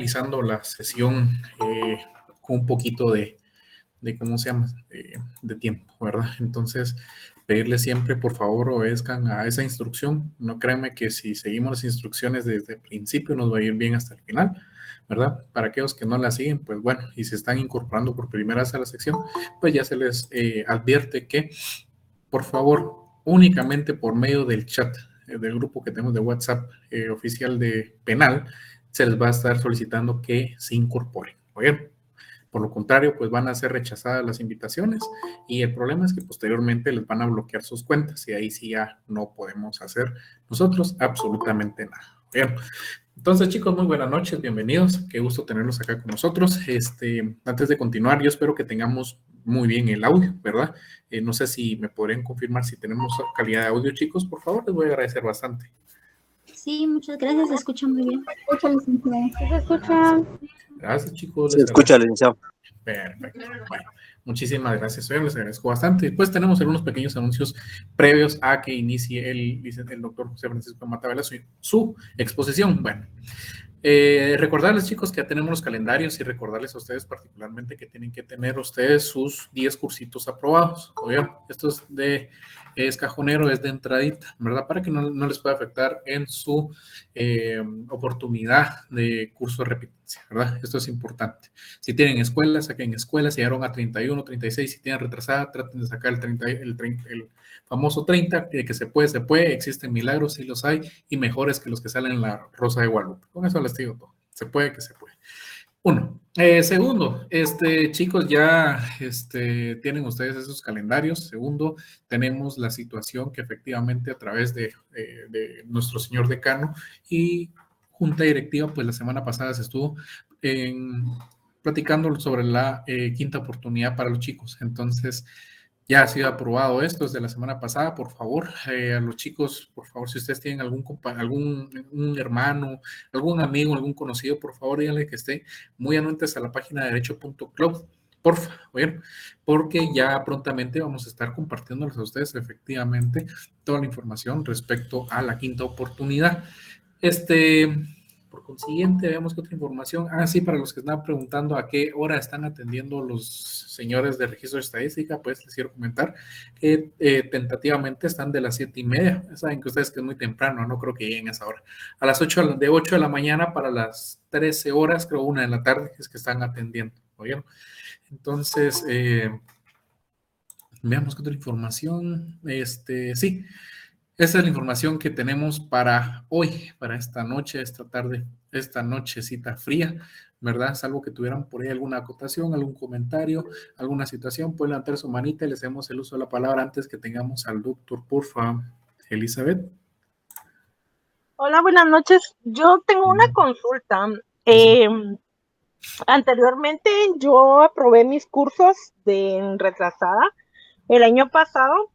Finalizando la sesión con un poquito ¿cómo se llama? De tiempo, ¿verdad? Entonces, pedirle siempre, por favor, obedezcan a esa instrucción. No créanme que si seguimos las instrucciones desde el principio nos va a ir bien hasta el final, ¿verdad? Para aquellos que no la siguen, pues bueno, y se están incorporando por primera vez a la sección, pues ya se les advierte que, por favor, únicamente por medio del chat del grupo que tenemos de WhatsApp oficial de penal, se les va a estar solicitando que se incorporen. ¿Oye? Por lo contrario, pues van a ser rechazadas las invitaciones y el problema es que posteriormente les van a bloquear sus cuentas y ahí sí ya no podemos hacer nosotros absolutamente nada. Bien. Entonces, chicos, muy buenas noches, bienvenidos. Qué gusto tenerlos acá con nosotros. Antes de continuar, yo espero que tengamos muy bien el audio, ¿verdad? No sé si me podrían confirmar si tenemos calidad de audio, chicos, por favor, les voy a agradecer bastante. Sí, muchas gracias, se escucha muy bien. ¿Se escucha? Gracias, chicos. Se escucha, licenciado. Perfecto. Bueno, muchísimas gracias. Yo les agradezco bastante. Después tenemos algunos pequeños anuncios previos a que inicie el doctor José Francisco Matavela su exposición. Bueno, recordarles, chicos, que ya tenemos los calendarios y recordarles a ustedes particularmente que tienen que tener ustedes sus 10 cursitos aprobados. Oigan, esto es cajonero, es de entradita, ¿verdad? Para que no les pueda afectar en su oportunidad de curso de repitencia, ¿verdad? Esto es importante. Si tienen escuela, saquen escuela. Si llegaron a 31, 36, si tienen retrasada, traten de sacar el famoso 30, que se puede, existen milagros, sí los hay, y mejores que los que salen en la Rosa de Guadalupe. Con eso les digo todo. Se puede que se puede. Uno. Segundo, chicos, ya tienen ustedes esos calendarios. Segundo, tenemos la situación que efectivamente a través de nuestro señor decano y junta directiva, pues la semana pasada se estuvo platicando sobre la quinta oportunidad para los chicos. Entonces, ya ha sido aprobado esto desde la semana pasada. Por favor, a los chicos, por favor, si ustedes tienen un hermano, algún amigo, algún conocido, por favor, díganle que esté muy anuentes a la página de derecho.club, porfa, ¿oyeron? Porque ya prontamente vamos a estar compartiéndoles a ustedes efectivamente toda la información respecto a la quinta oportunidad. Por consiguiente, veamos qué otra información. Sí, para los que están preguntando a qué hora están atendiendo los señores de registro de estadística, pues les quiero comentar que tentativamente están de las 7:30. Saben que ustedes que es muy temprano, no creo que lleguen a esa hora. A las 8 de la mañana para las 13 horas, creo 1 de la tarde, es que están atendiendo. ¿Oyeron? Entonces, veamos qué otra información. Sí. Esa es la información que tenemos para hoy, para esta noche, esta tarde, esta nochecita fría, ¿verdad? Salvo que tuvieran por ahí alguna acotación, algún comentario, alguna situación, pueden levantar su manita y les hacemos el uso de la palabra antes que tengamos al doctor, porfa. Elizabeth. Hola, buenas noches. Yo tengo una consulta. Anteriormente yo aprobé mis cursos de retrasada el año pasado,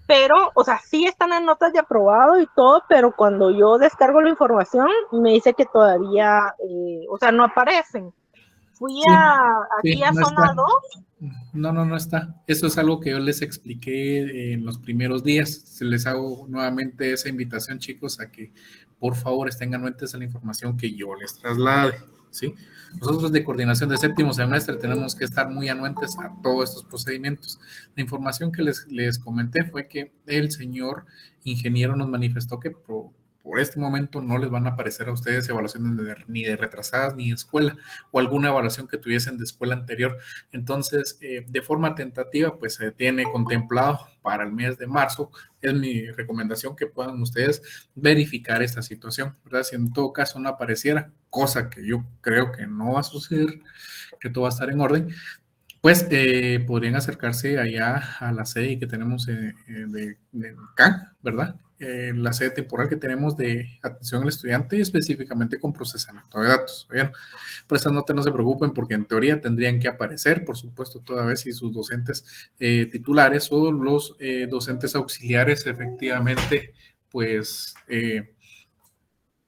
pero, o sea, sí están las notas de aprobado y todo, pero cuando yo descargo la información me dice que todavía, o sea, no aparecen. Fui aquí a no zona está. 2. No está. Eso es algo que yo les expliqué en los primeros días. Se les hago nuevamente esa invitación, chicos, a que por favor estén anuentes a la información que yo les traslade, ¿sí? Nosotros de coordinación de séptimo semestre tenemos que estar muy anuentes a todos estos procedimientos. La información que les comenté fue que el señor ingeniero nos manifestó que por este momento no les van a aparecer a ustedes evaluaciones ni de retrasadas ni de escuela o alguna evaluación que tuviesen de escuela anterior. Entonces, de forma tentativa, pues se tiene contemplado para el mes de marzo. Es mi recomendación que puedan ustedes verificar esta situación, ¿verdad? Si en todo caso no apareciera, cosa que yo creo que no va a suceder, que todo va a estar en orden, pues podrían acercarse allá a la sede que tenemos de CAN, ¿verdad? La sede temporal que tenemos de atención al estudiante, específicamente con procesamiento de datos. ¿Bien? Por esa nota no se preocupen porque en teoría tendrían que aparecer, por supuesto, toda vez si sus docentes titulares o los docentes auxiliares efectivamente, pues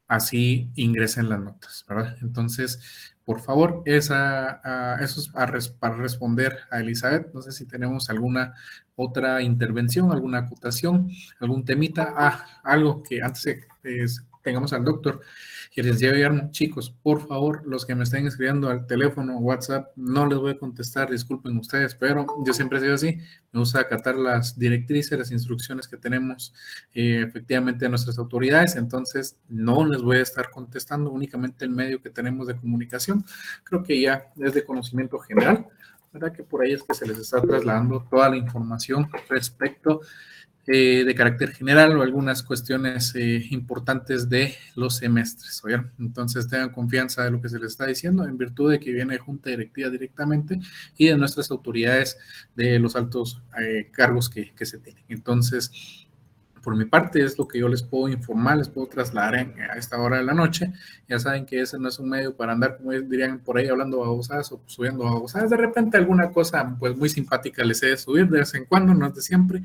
así ingresen las notas, ¿verdad? Entonces, por favor, eso es para responder a Elizabeth. No sé si tenemos alguna otra intervención, alguna acotación, algún temita. Algo que antes tengamos al doctor y el licenciado Guillermo. Chicos, por favor, los que me estén escribiendo al teléfono, WhatsApp, no les voy a contestar, disculpen ustedes, pero yo siempre he sido así, me gusta acatar las directrices, las instrucciones que tenemos efectivamente de nuestras autoridades, entonces no les voy a estar contestando, únicamente el medio que tenemos de comunicación, creo que ya es de conocimiento general, ¿verdad? Que por ahí es que se les está trasladando toda la información respecto de carácter general o algunas cuestiones importantes de los semestres. ¿Oyeron? Entonces tengan confianza de lo que se les está diciendo en virtud de que viene de junta directiva directamente y de nuestras autoridades de los altos cargos que se tienen. Entonces, por mi parte es lo que yo les puedo informar, les puedo trasladar a esta hora de la noche. Ya saben que ese no es un medio para andar, como dirían por ahí, hablando babosadas o subiendo babosadas. De repente alguna cosa pues muy simpática les he de subir de vez en cuando, no es de siempre.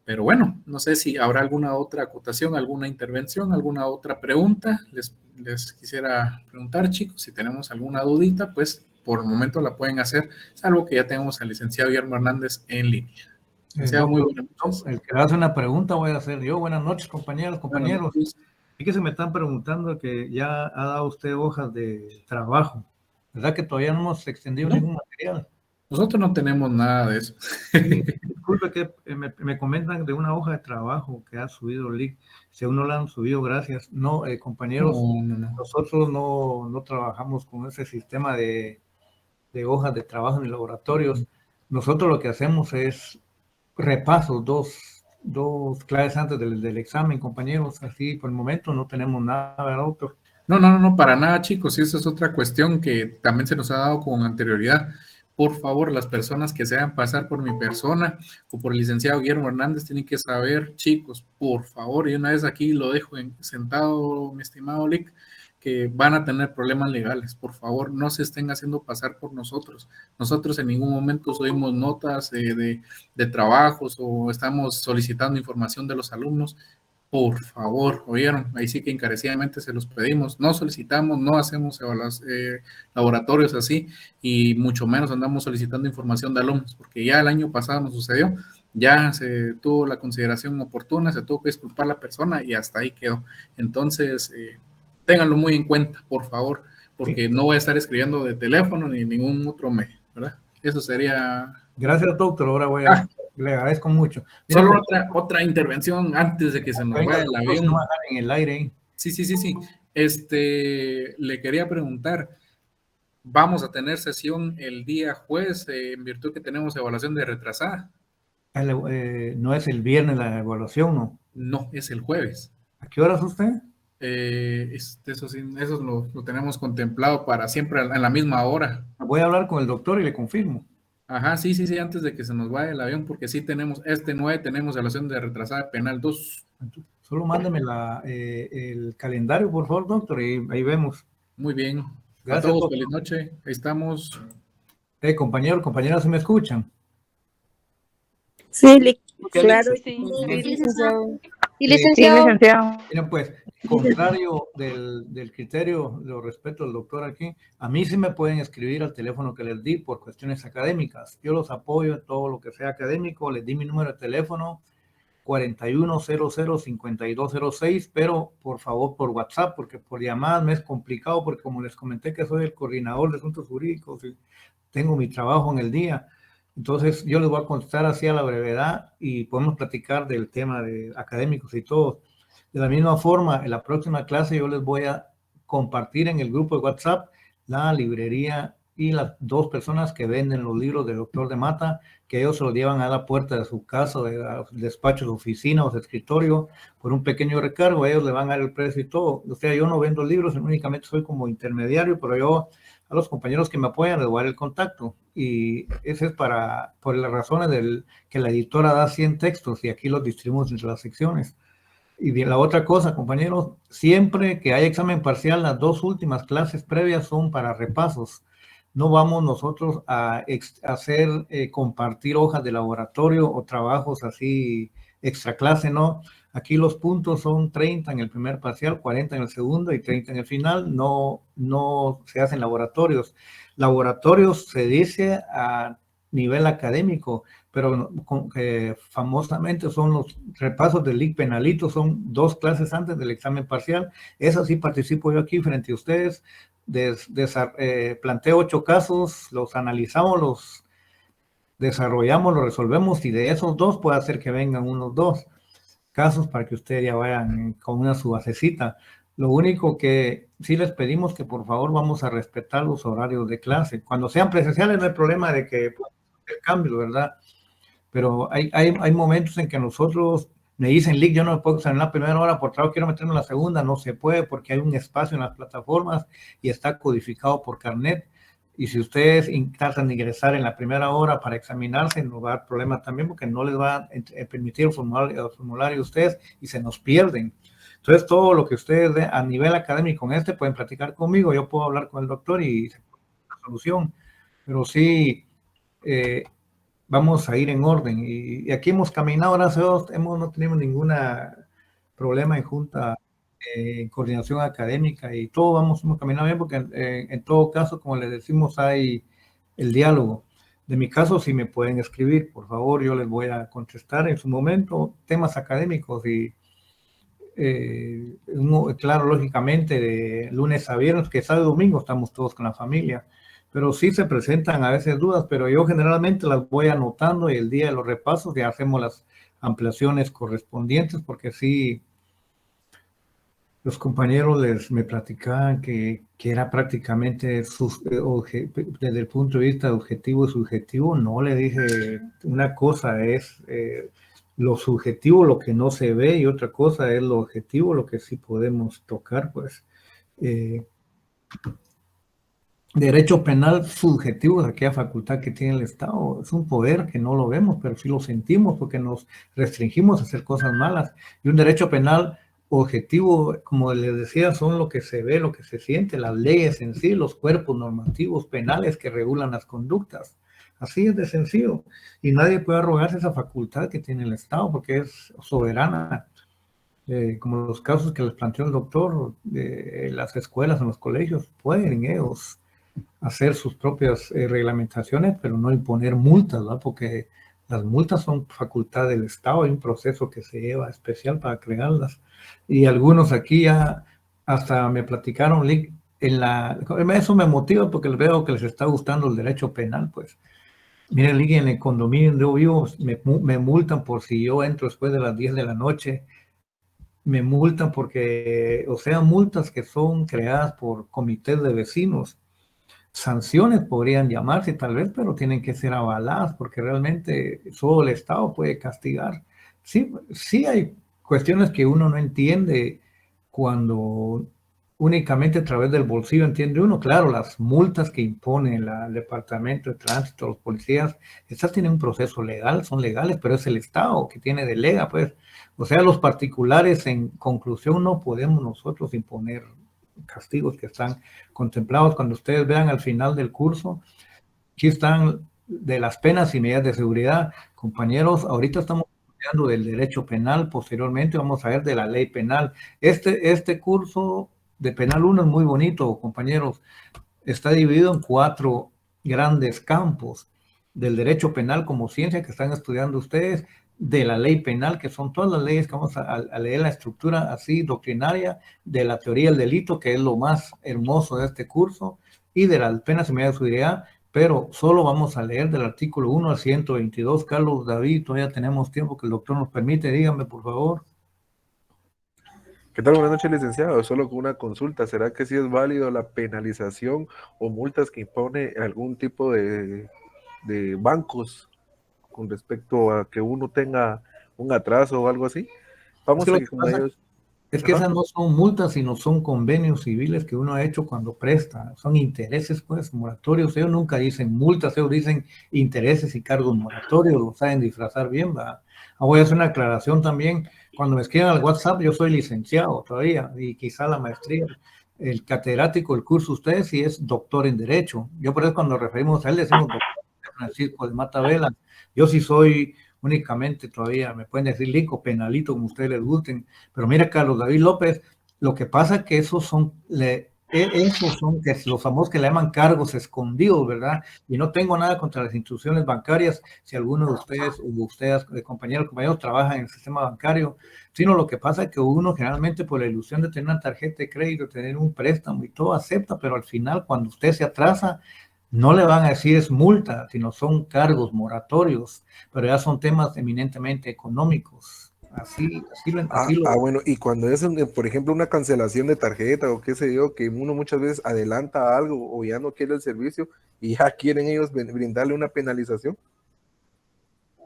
Pero bueno, no sé si habrá alguna otra acotación, alguna intervención, alguna otra pregunta. Les quisiera preguntar, chicos, si tenemos alguna dudita, pues por el momento la pueden hacer, salvo que ya tenemos al licenciado Guillermo Hernández en línea. Licenciado, muy buenas noches. El que hace una pregunta voy a hacer yo. Buenas noches, compañeros. Y que se me están preguntando que ya ha dado usted hojas de trabajo. ¿Verdad que todavía no hemos extendido ningún material? Nosotros no tenemos nada de eso. Disculpe que me comentan de una hoja de trabajo que ha subido LIC. Si aún no la han subido, gracias. No, compañeros, nosotros no trabajamos con ese sistema de hojas de trabajo en laboratorios. Nosotros lo que hacemos es repasos, dos clases antes del examen, compañeros. Así, por el momento no tenemos nada, doctor. No, para nada, chicos. Y esa es otra cuestión que también se nos ha dado con anterioridad. Por favor, las personas que se hagan pasar por mi persona o por el licenciado Guillermo Hernández tienen que saber, chicos, por favor, y una vez aquí lo dejo sentado, mi estimado Lick, que van a tener problemas legales. Por favor, no se estén haciendo pasar por nosotros. Nosotros en ningún momento subimos notas de trabajos o estamos solicitando información de los alumnos. Por favor, ¿oyeron? Ahí sí que encarecidamente se los pedimos. No solicitamos, no hacemos laboratorios así y mucho menos andamos solicitando información de alumnos, porque ya el año pasado nos sucedió, ya se tuvo la consideración oportuna, se tuvo que disculpar la persona y hasta ahí quedó. Entonces, ténganlo muy en cuenta, por favor, porque no voy a estar escribiendo de teléfono ni ningún otro medio, ¿verdad? Eso sería... Gracias, doctor. Ahora voy a... Le agradezco mucho. Mira, solo otra intervención antes de que se nos vaya el avión. No en el aire. Sí. Le quería preguntar, ¿vamos a tener sesión el día jueves en virtud que tenemos evaluación de retrasada? No es el viernes la evaluación, ¿no? No, es el jueves. ¿A qué horas usted? Eso lo tenemos contemplado para siempre en la misma hora. Voy a hablar con el doctor y le confirmo. Ajá, sí, antes de que se nos vaya el avión, porque sí tenemos, 9 tenemos evaluación de retrasada penal 2. Solo mándeme el calendario, por favor, doctor, y ahí vemos. Muy bien. Gracias, a todos, doctor. feliz noche. Ahí estamos. Compañeros, ¿se me escuchan? Sí, claro. Sí, licenciado. Y licenciado. Miren, pues, contrario del criterio, lo respeto al doctor aquí, a mí sí me pueden escribir al teléfono que les di por cuestiones académicas. Yo los apoyo en todo lo que sea académico, les di mi número de teléfono, 4100-5206, pero por favor por WhatsApp, porque por llamadas me es complicado, porque como les comenté que soy el coordinador de asuntos jurídicos y tengo mi trabajo en el día. Entonces, yo les voy a contestar así a la brevedad y podemos platicar del tema de académicos y todo. De la misma forma, en la próxima clase yo les voy a compartir en el grupo de WhatsApp la librería y las 2 personas que venden los libros del doctor de Mata, que ellos se los llevan a la puerta de su casa, de despacho, de oficina o de escritorio, por un pequeño recargo. Ellos le van a dar el precio y todo. O sea, yo no vendo libros, únicamente soy como intermediario, pero yo a los compañeros que me apoyan les voy a dar el contacto. Y ese es por las razones que la editora da 100 textos y aquí los distribuimos entre las secciones. Y bien, la otra cosa, compañeros, siempre que hay examen parcial, las 2 últimas clases previas son para repasos. No vamos nosotros a hacer, compartir hojas de laboratorio o trabajos así extra clase, no. Aquí los puntos son 30 en el primer parcial, 40 en el segundo y 30 en el final. No se hacen laboratorios. Laboratorios se dice a nivel académico, pero famosamente son los repasos del LIC Penalito, son 2 clases antes del examen parcial. Eso sí participo yo aquí frente a ustedes, planteo 8 casos, los analizamos, los desarrollamos, los resolvemos, y de esos 2 puede hacer que vengan unos 2 casos para que ustedes ya vayan con una su basecita. Lo único que sí les pedimos que por favor vamos a respetar los horarios de clase. Cuando sean presenciales no hay problema de que el cambio, ¿verdad? Pero hay momentos en que nosotros me dicen, Lick, yo no me puedo examinar en la primera hora, por trabajo quiero meterme en la segunda, no se puede porque hay un espacio en las plataformas y está codificado por carnet. Y si ustedes tratan de ingresar en la primera hora para examinarse, no va a dar problema también porque no les va a permitir el formulario a ustedes y se nos pierden. Entonces, todo lo que ustedes a nivel académico en pueden platicar conmigo, yo puedo hablar con el doctor y se puede dar una solución. Pero sí, vamos a ir en orden. Y aquí hemos caminado, gracias a Dios, no tenemos ningún problema en junta, en coordinación académica, y todo hemos caminado bien porque en todo caso, como les decimos, hay el diálogo. De mi caso, si me pueden escribir, por favor, yo les voy a contestar en su momento temas académicos y claro, lógicamente de lunes a viernes, que sábado y domingo estamos todos con la familia, pero sí se presentan a veces dudas, pero yo generalmente las voy anotando y el día de los repasos ya hacemos las ampliaciones correspondientes, porque sí, los compañeros me platicaban que era prácticamente desde el punto de vista objetivo y subjetivo. No, le dije, una cosa es lo subjetivo, lo que no se ve, y otra cosa es lo objetivo, lo que sí podemos tocar, pues. Derecho penal subjetivo es aquella facultad que tiene el Estado. Es un poder que no lo vemos, pero sí lo sentimos porque nos restringimos a hacer cosas malas. Y un derecho penal objetivo, como les decía, son lo que se ve, lo que se siente, las leyes en sí, los cuerpos normativos penales que regulan las conductas. Así es de sencillo. Y nadie puede arrogarse esa facultad que tiene el Estado porque es soberana. Como los casos que les planteó el doctor, las escuelas, en los colegios, pueden ellos hacer sus propias reglamentaciones, pero no imponer multas, ¿verdad? Porque las multas son facultad del Estado, hay un proceso que se lleva especial para crearlas. Y algunos aquí ya hasta me platicaron, eso me motiva porque veo que les está gustando el derecho penal, pues. Miren, en el condominio donde yo vivo, me multan por si yo entro después de las 10 de la noche, me multan porque, o sea, multas que son creadas por comités de vecinos. Sanciones podrían llamarse tal vez, pero tienen que ser avaladas porque realmente solo el Estado puede castigar. Sí hay cuestiones que uno no entiende cuando únicamente a través del bolsillo entiende uno. Claro, las multas que impone el Departamento de Tránsito, los policías, estas tienen un proceso legal, son legales, pero es el Estado que delega, pues. O sea, los particulares, en conclusión, no podemos nosotros imponer castigos que están contemplados. Cuando ustedes vean al final del curso, aquí están de las penas y medidas de seguridad. Compañeros, ahorita estamos estudiando del derecho penal, posteriormente vamos a ver de la ley penal. Este curso de penal 1 es muy bonito, compañeros. Está dividido en 4 grandes campos: del derecho penal como ciencia que están estudiando ustedes, de la ley penal, que son todas las leyes que vamos a leer, la estructura así doctrinaria, de la teoría del delito, que es lo más hermoso de este curso, y de las penas y medidas de seguridad, pero solo vamos a leer del artículo 1 al 122. Carlos, David, todavía tenemos tiempo que el doctor nos permite, dígame por favor. ¿Qué tal? Buenas noches, licenciado. Solo con una consulta, ¿será que sí es válido la penalización o multas que impone algún tipo de bancos con respecto a que uno tenga un atraso o algo así? Vamos a que como ellos... Es que esas no son multas, sino son convenios civiles que uno ha hecho cuando presta. Son intereses, pues, moratorios. Ellos nunca dicen multas, ellos dicen intereses y cargos moratorios. Lo saben disfrazar bien, ¿va? Voy a hacer una aclaración también. Cuando me escriban al WhatsApp, yo soy licenciado todavía, y quizá la maestría. El catedrático del curso, ustedes sí es doctor en Derecho. Yo por eso cuando referimos a él decimos doctor Francisco de Mata Vela. Yo sí soy únicamente todavía, me pueden decir Lico, penalito, como ustedes les gusten. Pero mira, Carlos David López, lo que pasa es que esos son esos son que los famosos que le llaman cargos escondidos, ¿verdad? Y no tengo nada contra las instituciones bancarias, si alguno de ustedes o ustedes, compañeros, trabajan en el sistema bancario, sino lo que pasa es que uno generalmente por la ilusión de tener una tarjeta de crédito, tener un préstamo y todo acepta, pero al final cuando usted se atrasa, no le van a decir es multa, sino son cargos moratorios, pero ya son temas eminentemente económicos. Así lo... Bueno, y cuando es, por ejemplo, una cancelación de tarjeta o qué sé yo, que uno muchas veces adelanta algo o ya no quiere el servicio y ya quieren ellos brindarle una penalización.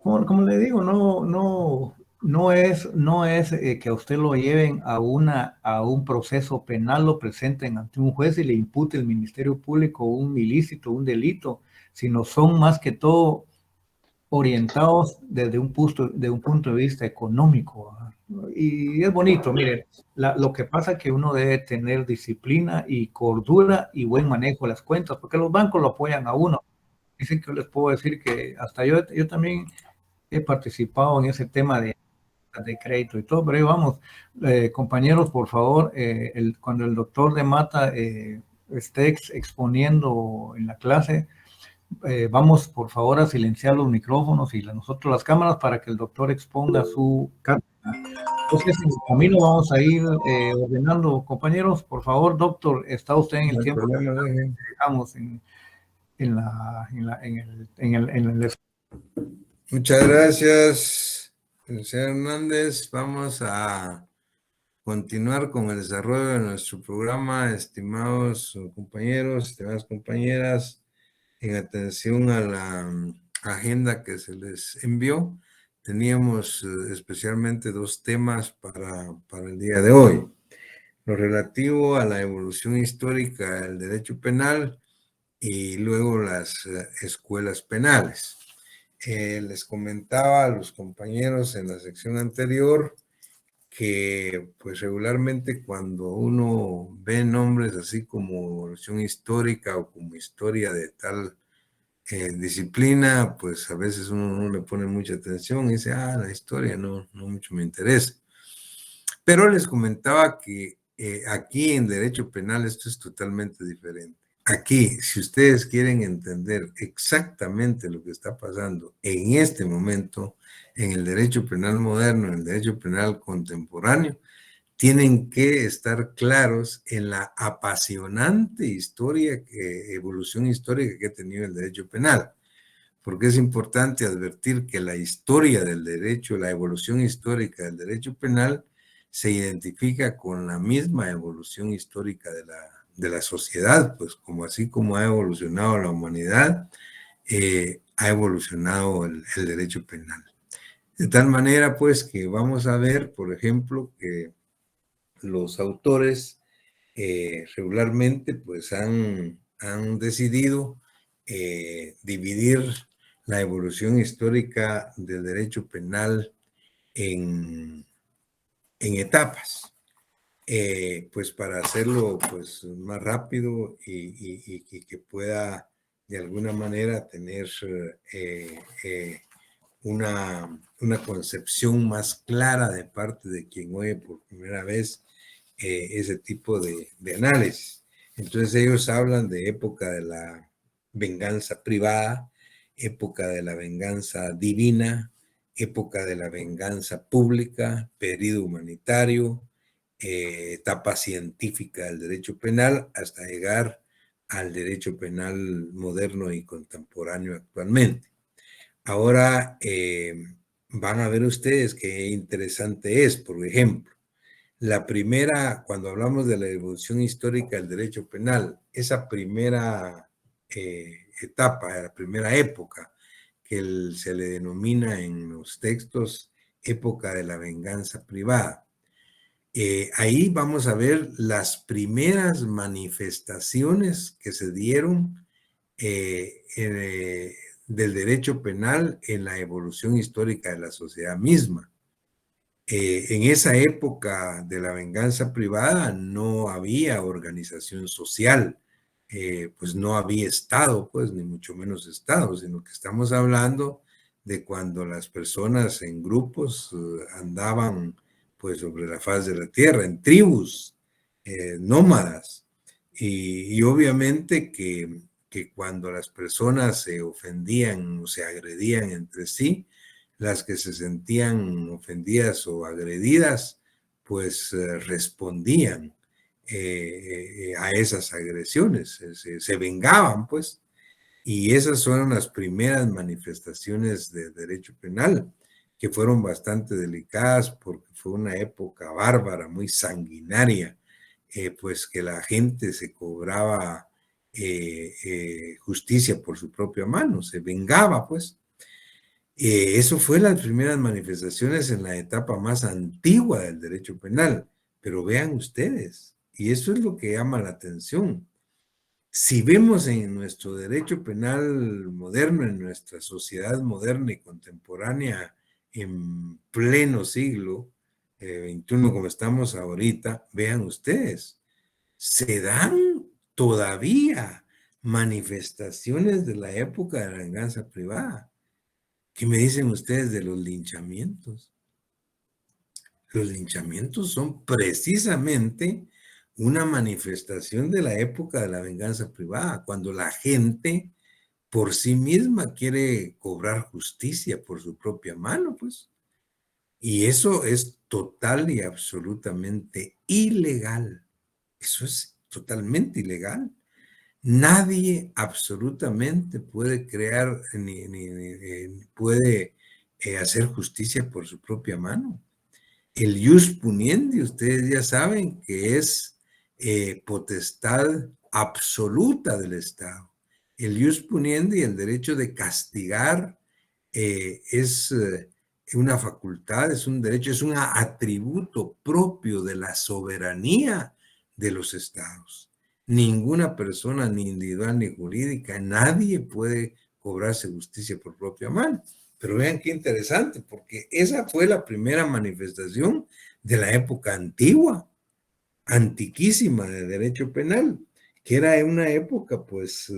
Como le digo, no es que a usted lo lleven a un proceso penal, lo presenten ante un juez y le impute el Ministerio Público un ilícito, un delito, sino son más que todo orientados desde un punto de vista económico. Y es bonito, mire, lo que pasa es que uno debe tener disciplina y cordura y buen manejo de las cuentas, porque los bancos lo apoyan a uno. Dicen que les puedo decir que hasta yo también he participado en ese tema de crédito y todo, pero ahí vamos. Compañeros, por favor, cuando el doctor de Mata esté exponiendo en la clase, vamos por favor a silenciar los micrófonos y nosotros las cámaras para que el doctor exponga su cátedra. Entonces, en el camino vamos a ir ordenando. Compañeros, por favor, doctor, está usted en el tiempo que dejamos en el... Muchas gracias, señor Hernández. Vamos a continuar con el desarrollo de nuestro programa, estimados compañeros, estimadas compañeras, en atención a la agenda que se les envió. Teníamos especialmente dos temas para el día de hoy. Lo relativo a la evolución histórica del derecho penal y luego las escuelas penales. Les comentaba a los compañeros en la sección anterior que pues regularmente cuando uno ve nombres así como evolución histórica o como historia de tal disciplina, pues a veces uno no le pone mucha atención y dice, la historia no mucho me interesa. Pero les comentaba que aquí en derecho penal esto es totalmente diferente. Aquí, si ustedes quieren entender exactamente lo que está pasando en este momento en el derecho penal moderno, en el derecho penal contemporáneo, tienen que estar claros en la apasionante evolución histórica que ha tenido el derecho penal. Porque es importante advertir que la historia del derecho, la evolución histórica del derecho penal, se identifica con la misma evolución histórica de la sociedad, pues así como ha evolucionado la humanidad, ha evolucionado el derecho penal. De tal manera, pues, que vamos a ver, por ejemplo, que los autores regularmente, pues, han decidido dividir la evolución histórica del derecho penal en etapas. Pues para hacerlo pues más rápido y que pueda de alguna manera tener una concepción más clara de parte de quien oye por primera vez ese tipo de análisis. Entonces ellos hablan de época de la venganza privada, época de la venganza divina, época de la venganza pública, periodo humanitario, etapa científica del derecho penal hasta llegar al derecho penal moderno y contemporáneo actualmente. Ahora van a ver ustedes qué interesante es, por ejemplo, la primera, cuando hablamos de la evolución histórica del derecho penal, esa primera etapa, la primera época que se le denomina en los textos época de la venganza privada. Ahí vamos a ver las primeras manifestaciones que se dieron del derecho penal en la evolución histórica de la sociedad misma. En esa época de la venganza privada no había organización social, pues no había Estado, pues ni mucho menos Estado, sino que estamos hablando de cuando las personas en grupos andaban pues sobre la faz de la tierra, en tribus nómadas, Y obviamente que cuando las personas se ofendían o se agredían entre sí, las que se sentían ofendidas o agredidas, pues respondían a esas agresiones, se vengaban, pues. Y esas fueron las primeras manifestaciones de derecho penal, que fueron bastante delicadas porque fue una época bárbara, muy sanguinaria, pues que la gente se cobraba justicia por su propia mano, se vengaba, pues. Eso fue las primeras manifestaciones en la etapa más antigua del derecho penal. Pero vean ustedes, y eso es lo que llama la atención. Si vemos en nuestro derecho penal moderno, en nuestra sociedad moderna y contemporánea, en pleno siglo XXI como estamos ahorita, vean ustedes, se dan todavía manifestaciones de la época de la venganza privada. ¿Qué me dicen ustedes de los linchamientos? Los linchamientos son precisamente una manifestación de la época de la venganza privada, cuando la gente por sí misma quiere cobrar justicia por su propia mano, pues. Y eso es total y absolutamente ilegal. Eso es totalmente ilegal. Nadie absolutamente puede crear ni puede hacer justicia por su propia mano. El ius puniendi, ustedes ya saben que es potestad absoluta del Estado. El ius puniendi, el derecho de castigar, es una facultad, es un derecho, es un atributo propio de la soberanía de los estados. Ninguna persona, ni individual ni jurídica, nadie puede cobrarse justicia por propia mano. Pero vean qué interesante, porque esa fue la primera manifestación de la época antigua, antiquísima de derecho penal, que era una época, pues,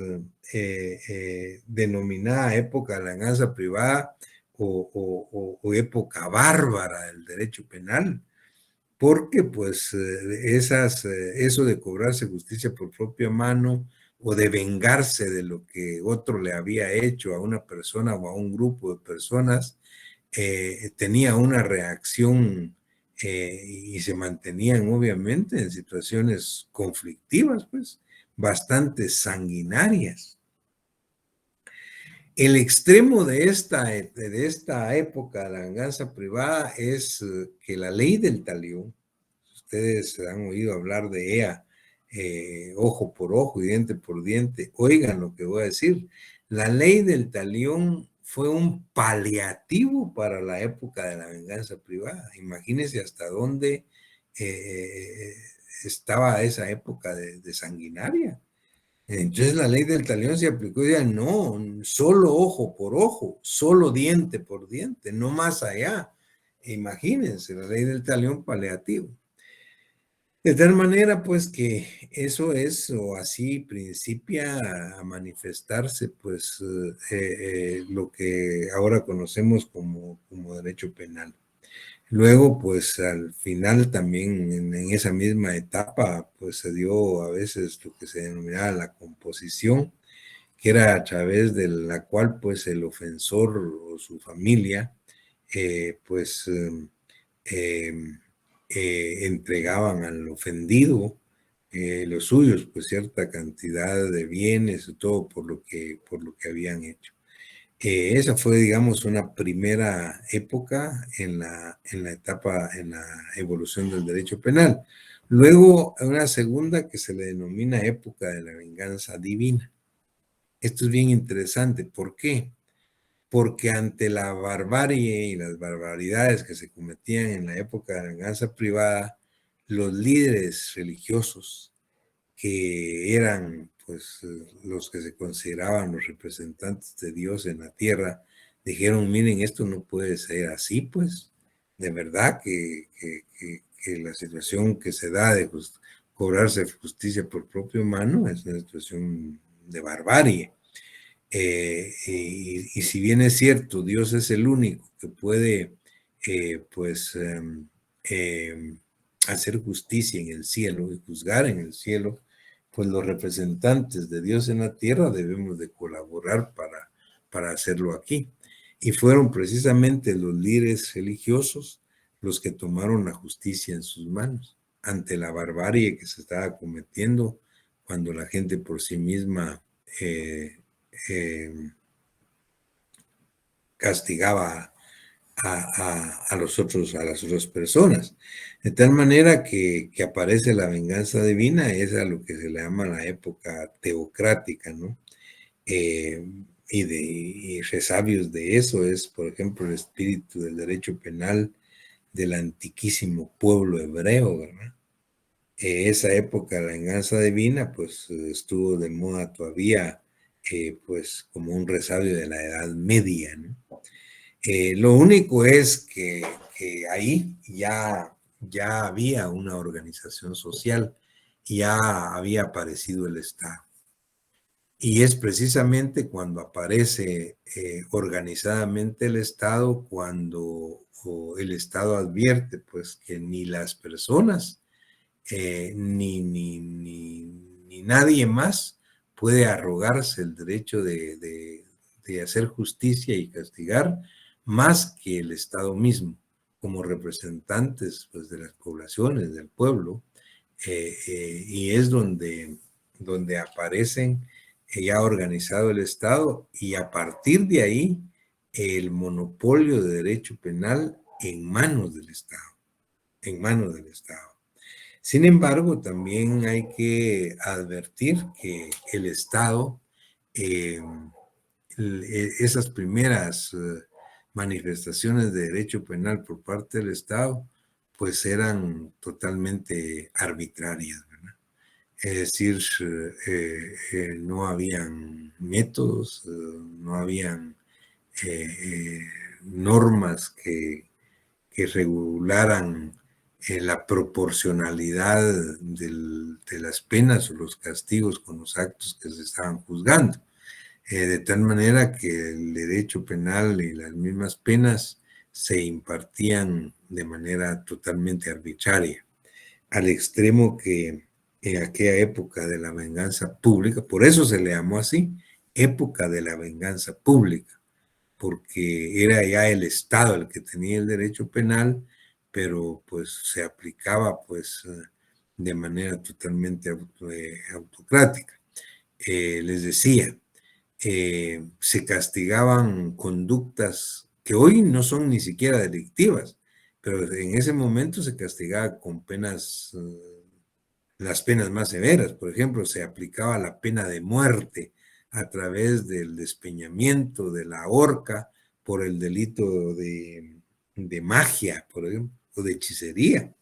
denominada época de la venganza privada o época bárbara del derecho penal, porque, pues, eso de cobrarse justicia por propia mano o de vengarse de lo que otro le había hecho a una persona o a un grupo de personas, tenía una reacción y se mantenían obviamente en situaciones conflictivas, pues, bastante sanguinarias. El extremo de esta época de la venganza privada es que la ley del talión, ustedes han oído hablar de ella, ojo por ojo y diente por diente, oigan lo que voy a decir, la ley del talión fue un paliativo para la época de la venganza privada. Imagínense hasta dónde estaba esa época de sanguinaria. Entonces la ley del talión se aplicó y ya no, solo ojo por ojo, solo diente por diente, no más allá. Imagínense, la ley del talión paliativo. De tal manera, pues, que eso es, o así principia a manifestarse, pues, lo que ahora conocemos como derecho penal. Luego, pues, al final también en esa misma etapa, pues, se dio a veces lo que se denominaba la composición, que era a través de la cual, pues, el ofensor o su familia, pues, entregaban al ofendido los suyos, pues cierta cantidad de bienes y todo por lo que habían hecho. Esa fue, digamos, una primera época en la etapa, en la evolución del derecho penal. Luego, una segunda que se le denomina época de la venganza divina. Esto es bien interesante. ¿Por qué? Porque ante la barbarie y las barbaridades que se cometían en la época de la venganza privada, los líderes religiosos, que eran pues los que se consideraban los representantes de Dios en la tierra, dijeron, miren, esto no puede ser así, pues, de verdad que la situación que se da de cobrarse justicia por propia mano es una situación de barbarie. Y si bien es cierto, Dios es el único que puede, pues, hacer justicia en el cielo y juzgar en el cielo, pues los representantes de Dios en la tierra debemos de colaborar para hacerlo aquí. Y fueron precisamente los líderes religiosos los que tomaron la justicia en sus manos ante la barbarie que se estaba cometiendo cuando la gente por sí misma castigaba a las otras personas. De tal manera que aparece la venganza divina, es a lo que se le llama la época teocrática, ¿no? Y resabios de eso es, por ejemplo, el espíritu del derecho penal del antiquísimo pueblo hebreo, ¿verdad? Esa época de la venganza divina, pues estuvo de moda todavía, pues como un resabio de la Edad Media, ¿no? Lo único es que ahí ya había una organización social, ya había aparecido el Estado. Y es precisamente cuando aparece organizadamente el Estado, cuando el Estado advierte pues que ni las personas ni nadie más puede arrogarse el derecho de hacer justicia y castigar más que el Estado mismo, como representantes pues, de las poblaciones, del pueblo, y es donde aparecen ya organizado el Estado, y a partir de ahí el monopolio de derecho penal en manos del Estado, en manos del Estado. Sin embargo, también hay que advertir que el Estado, esas primeras manifestaciones de derecho penal por parte del Estado, pues eran totalmente arbitrarias, ¿verdad? Es decir, no habían métodos, no habían normas que regularan la proporcionalidad de las penas o los castigos con los actos que se estaban juzgando. De tal manera que el derecho penal y las mismas penas se impartían de manera totalmente arbitraria, al extremo que en aquella época de la venganza pública, por eso se le llamó así, época de la venganza pública, porque era ya el Estado el que tenía el derecho penal, pero pues se aplicaba pues de manera totalmente autocrática. Les decía, se castigaban conductas que hoy no son ni siquiera delictivas, pero en ese momento se castigaba con penas, las penas más severas. Por ejemplo, se aplicaba la pena de muerte a través del despeñamiento, de la horca, por el delito de magia, por ejemplo, o de hechicería,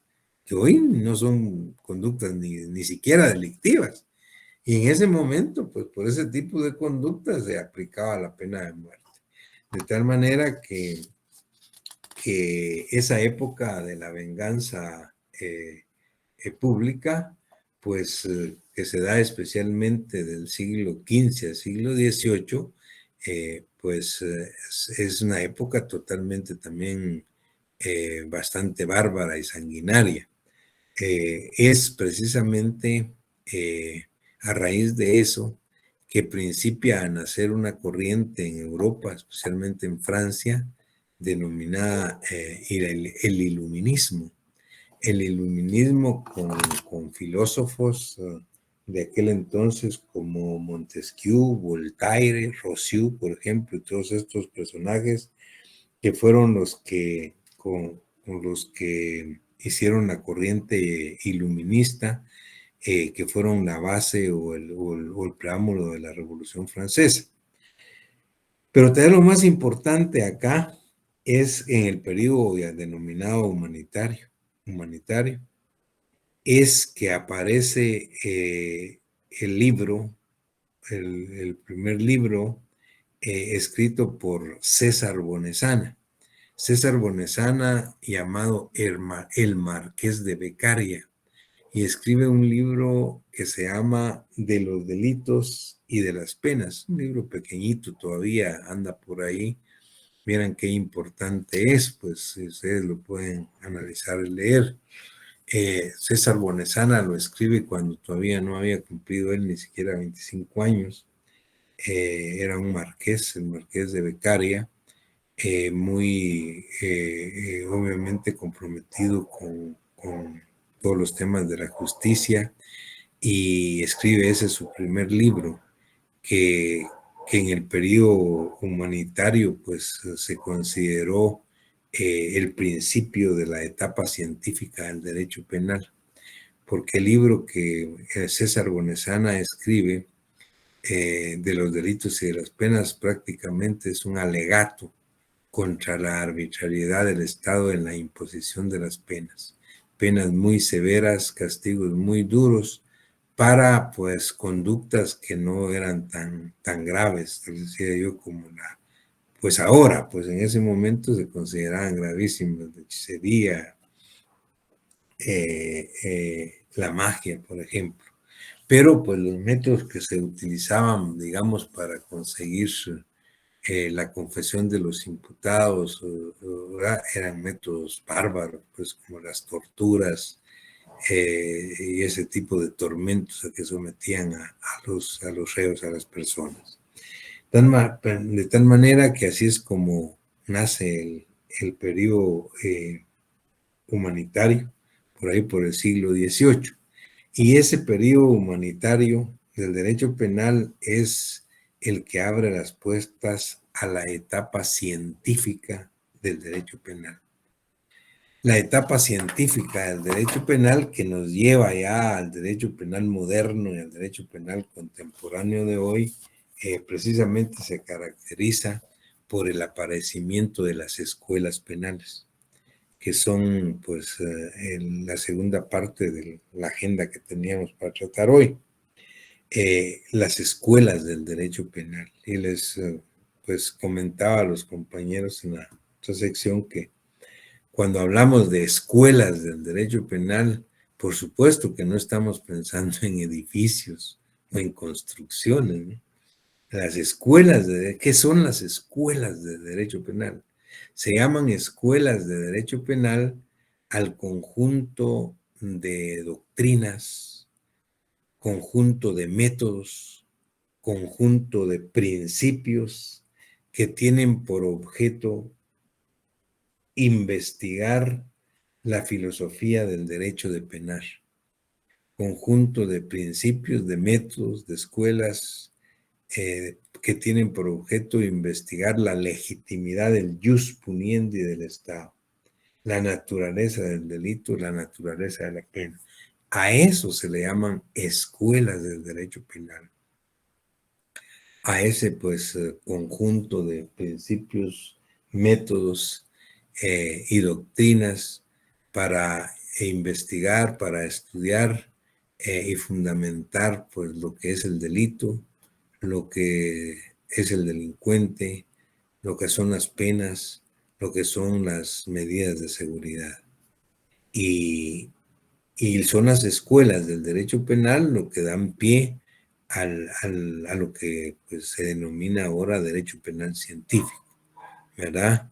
que hoy no son conductas ni siquiera delictivas. Y en ese momento, pues por ese tipo de conductas se aplicaba la pena de muerte. De tal manera que esa época de la venganza pública, pues que se da especialmente del siglo XV al siglo XVIII, pues es una época totalmente también bastante bárbara y sanguinaria. Es precisamente a raíz de eso que principia a nacer una corriente en Europa, especialmente en Francia, denominada el iluminismo. El iluminismo con filósofos de aquel entonces como Montesquieu, Voltaire, Rousseau, por ejemplo, y todos estos personajes que fueron los que, con los que hicieron la corriente iluminista, que fueron la base o el preámbulo de la Revolución Francesa. Pero también lo más importante acá es en el periodo denominado humanitario, es que aparece el libro, el primer libro escrito por César Bonesana. César Bonesana, llamado el Marqués de Beccaria, y escribe un libro que se llama De los delitos y de las penas, un libro pequeñito, todavía anda por ahí. Miren qué importante es, pues si ustedes lo pueden analizar y leer. César Bonesana lo escribe cuando todavía no había cumplido él ni siquiera 25 años. Era un marqués, el marqués de Beccaria, muy obviamente comprometido con todos los temas de la justicia, y escribe ese su primer libro, que en el periodo humanitario pues se consideró el principio de la etapa científica del derecho penal, porque el libro que César Bonesana escribe de los delitos y de las penas prácticamente es un alegato contra la arbitrariedad del Estado en la imposición de las penas. Penas muy severas, castigos muy duros para pues conductas que no eran tan graves, decía yo, como pues ahora, pues en ese momento se consideraban gravísimas, de hechicería, la magia, por ejemplo. Pero pues los métodos que se utilizaban, digamos, para conseguir la confesión de los imputados eran métodos bárbaros, pues como las torturas y ese tipo de tormentos a que sometían a los reos, a las personas. De tal manera que así es como nace el periodo humanitario, por ahí por el siglo XVIII. Y ese periodo humanitario del derecho penal es el que abre las puertas a la etapa científica del derecho penal. La etapa científica del derecho penal que nos lleva ya al derecho penal moderno y al derecho penal contemporáneo de hoy, precisamente se caracteriza por el aparecimiento de las escuelas penales, que son pues la segunda parte de la agenda que teníamos para tratar hoy. Las escuelas del derecho penal. Y les pues comentaba a los compañeros en la otra sección que cuando hablamos de escuelas del derecho penal, por supuesto que no estamos pensando en edificios o en construcciones, ¿no? Las escuelas ¿qué son las escuelas de derecho penal? Se llaman escuelas de derecho penal al conjunto de doctrinas, conjunto de métodos, conjunto de principios que tienen por objeto investigar la filosofía del derecho de penar. Conjunto de principios, de métodos, de escuelas que tienen por objeto investigar la legitimidad del jus puniendi del Estado, la naturaleza del delito, la naturaleza de la pena. A eso se le llaman escuelas del derecho penal. A ese pues conjunto de principios, métodos y doctrinas para investigar, para estudiar y fundamentar pues lo que es el delito, lo que es el delincuente, lo que son las penas, lo que son las medidas de seguridad. Y son las escuelas del derecho penal lo que dan pie a lo que pues, se denomina ahora derecho penal científico, ¿verdad?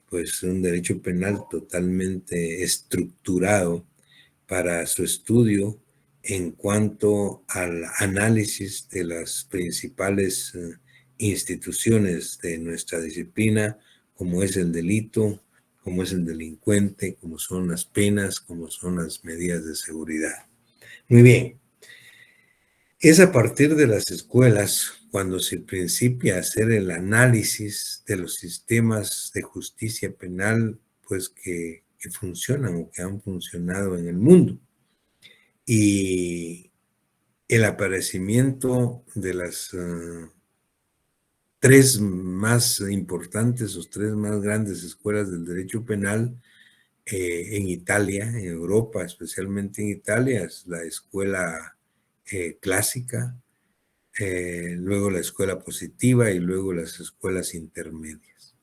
Pues un derecho penal totalmente estructurado para su estudio en cuanto al análisis de las principales instituciones de nuestra disciplina, como es el delito, como es el delincuente, como son las penas, como son las medidas de seguridad. Muy bien. Es a partir de las escuelas cuando se principia a hacer el análisis de los sistemas de justicia penal, pues que funcionan o que han funcionado en el mundo. Y el aparecimiento de las tres más importantes o tres más grandes escuelas del derecho penal en Italia, en Europa, especialmente en Italia, es la escuela clásica, luego la escuela positiva y luego las escuelas intermedias.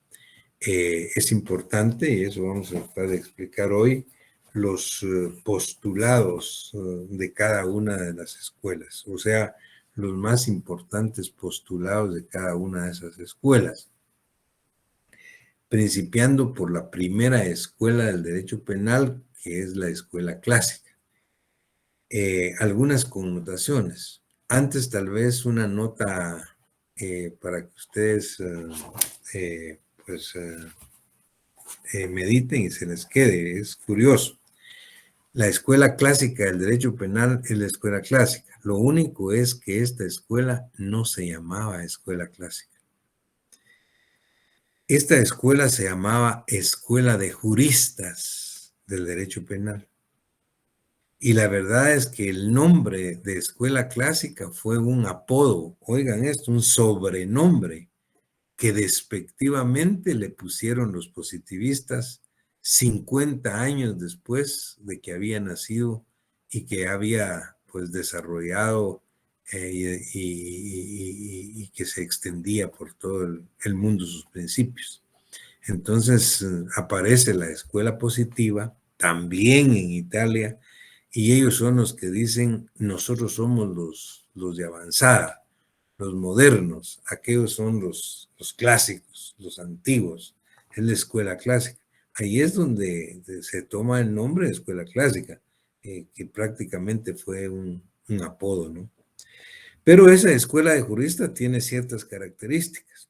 Es importante, y eso vamos a tratar de explicar hoy, los postulados de cada una de las escuelas, o sea, los más importantes postulados de cada una de esas escuelas. Principiando por la primera escuela del derecho penal, que es la escuela clásica. Algunas connotaciones. Antes tal vez una nota para que ustedes mediten y se les quede, es curioso. La escuela clásica del derecho penal es la escuela clásica. Lo único es que esta escuela no se llamaba escuela clásica. Esta escuela se llamaba Escuela de Juristas del Derecho Penal. Y la verdad es que el nombre de escuela clásica fue un apodo, oigan esto, un sobrenombre que despectivamente le pusieron los positivistas 50 años después de que había nacido y que había pues desarrollado y que se extendía por todo el mundo sus principios. Entonces aparece la escuela positiva también en Italia y ellos son los que dicen nosotros somos los de avanzada, los modernos, aquellos son los clásicos, los antiguos, es la escuela clásica. Ahí es donde se toma el nombre de escuela clásica, que prácticamente fue un apodo, ¿no? Pero esa escuela de juristas tiene ciertas características.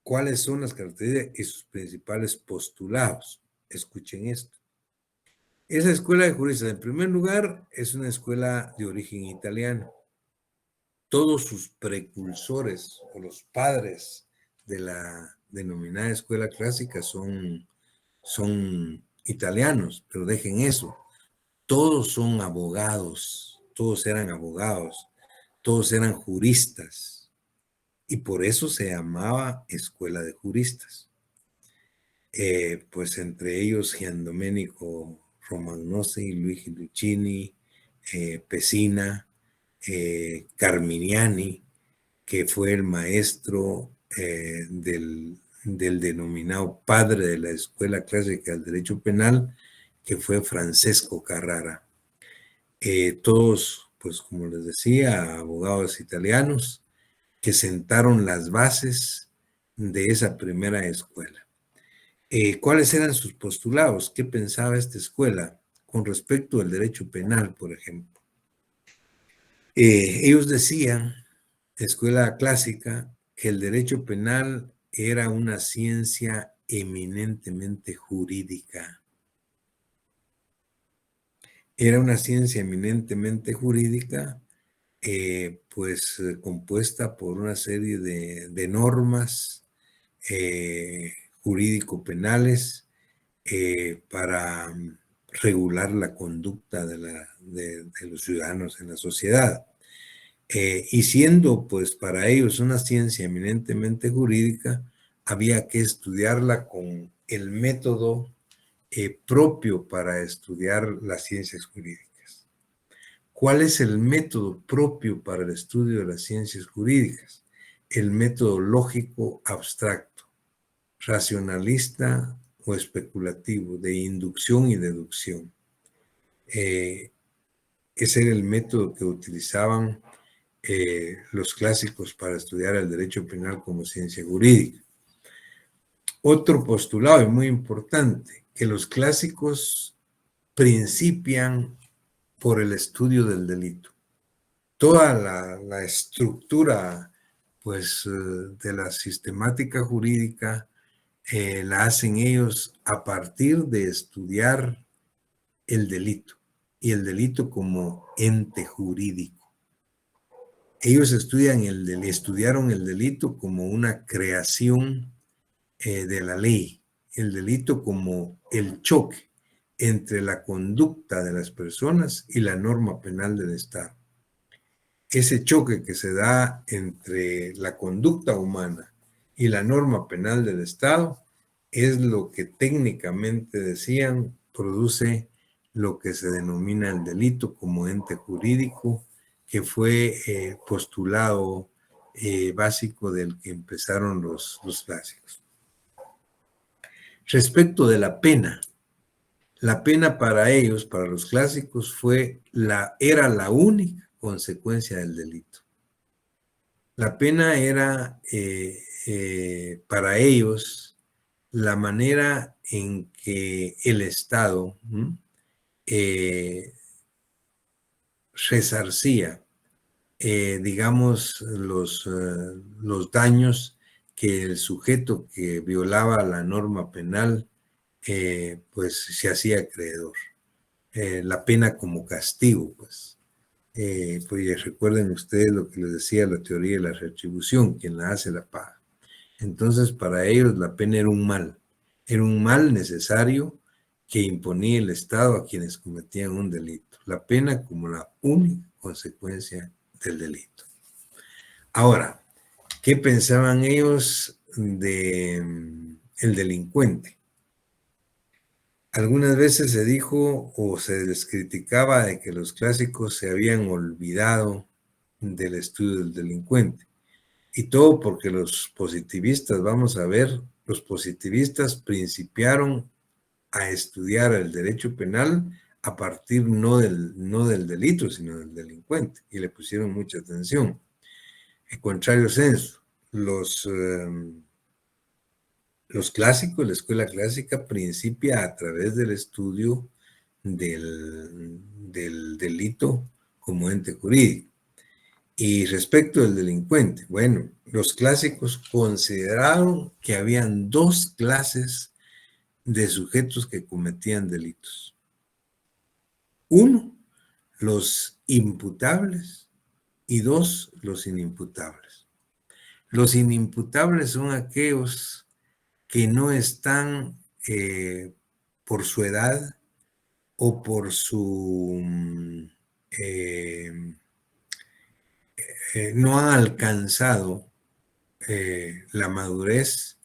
¿Cuáles son las características y sus principales postulados? Escuchen esto. Esa escuela de juristas, en primer lugar, es una escuela de origen italiano. Todos sus precursores o los padres de la denominada escuela clásica son italianos, pero dejen eso. Todos son abogados, todos eran abogados, todos eran juristas y por eso se llamaba escuela de juristas. Pues entre ellos Giandomenico Romagnosi, Luigi Lucchini, Pesina, Carminiani, que fue el maestro del denominado padre de la Escuela Clásica del Derecho Penal, que fue Francesco Carrara. Todos, pues como les decía, abogados italianos que sentaron las bases de esa primera escuela. ¿Cuáles eran sus postulados? ¿Qué pensaba esta escuela con respecto al derecho penal, por ejemplo? Ellos decían, escuela clásica, que el derecho penal era una ciencia eminentemente jurídica. Era una ciencia eminentemente jurídica, compuesta por una serie de normas jurídico-penales para regular la conducta de los ciudadanos en la sociedad. Y siendo pues para ellos una ciencia eminentemente jurídica, había que estudiarla con el método propio para estudiar las ciencias jurídicas. ¿Cuál es el método propio para el estudio de las ciencias jurídicas? El método lógico abstracto, racionalista o especulativo, de inducción y deducción. Ese era el método que utilizaban los clásicos para estudiar el derecho penal como ciencia jurídica. Otro postulado y muy importante, que los clásicos principian por el estudio del delito. Toda la estructura pues, de la sistemática jurídica la hacen ellos a partir de estudiar el delito y el delito como ente jurídico. Ellos estudiaron el delito como una creación de la ley, el delito como el choque entre la conducta de las personas y la norma penal del Estado. Ese choque que se da entre la conducta humana y la norma penal del Estado es lo que técnicamente decían produce lo que se denomina el delito como ente jurídico, que fue postulado básico del que empezaron los clásicos. Respecto de la pena para ellos, para los clásicos, era la única consecuencia del delito. La pena era para ellos la manera en que el Estado resarcía, digamos, los daños que el sujeto que violaba la norma penal, pues se hacía acreedor. La pena como castigo, pues. Pues recuerden ustedes lo que les decía la teoría de la retribución, quien la hace la paga. Entonces, para ellos la pena era un mal necesario que imponía el Estado a quienes cometían un delito. La pena como la única consecuencia del delito. Ahora, ¿qué pensaban ellos de el delincuente? Algunas veces se dijo o se les criticaba de que los clásicos se habían olvidado del estudio del delincuente. Y todo porque los positivistas, vamos a ver, los positivistas principiaron a estudiar el derecho penal a partir no del delito, sino del delincuente, y le pusieron mucha atención. En contrario senso, los clásicos, la escuela clásica principia a través del estudio del delito como ente jurídico. Y respecto del delincuente, bueno, los clásicos consideraron que habían dos clases de sujetos que cometían delitos. Uno, los imputables, y dos, los inimputables. Los inimputables son aquellos que no están por su edad o por su no han alcanzado la madurez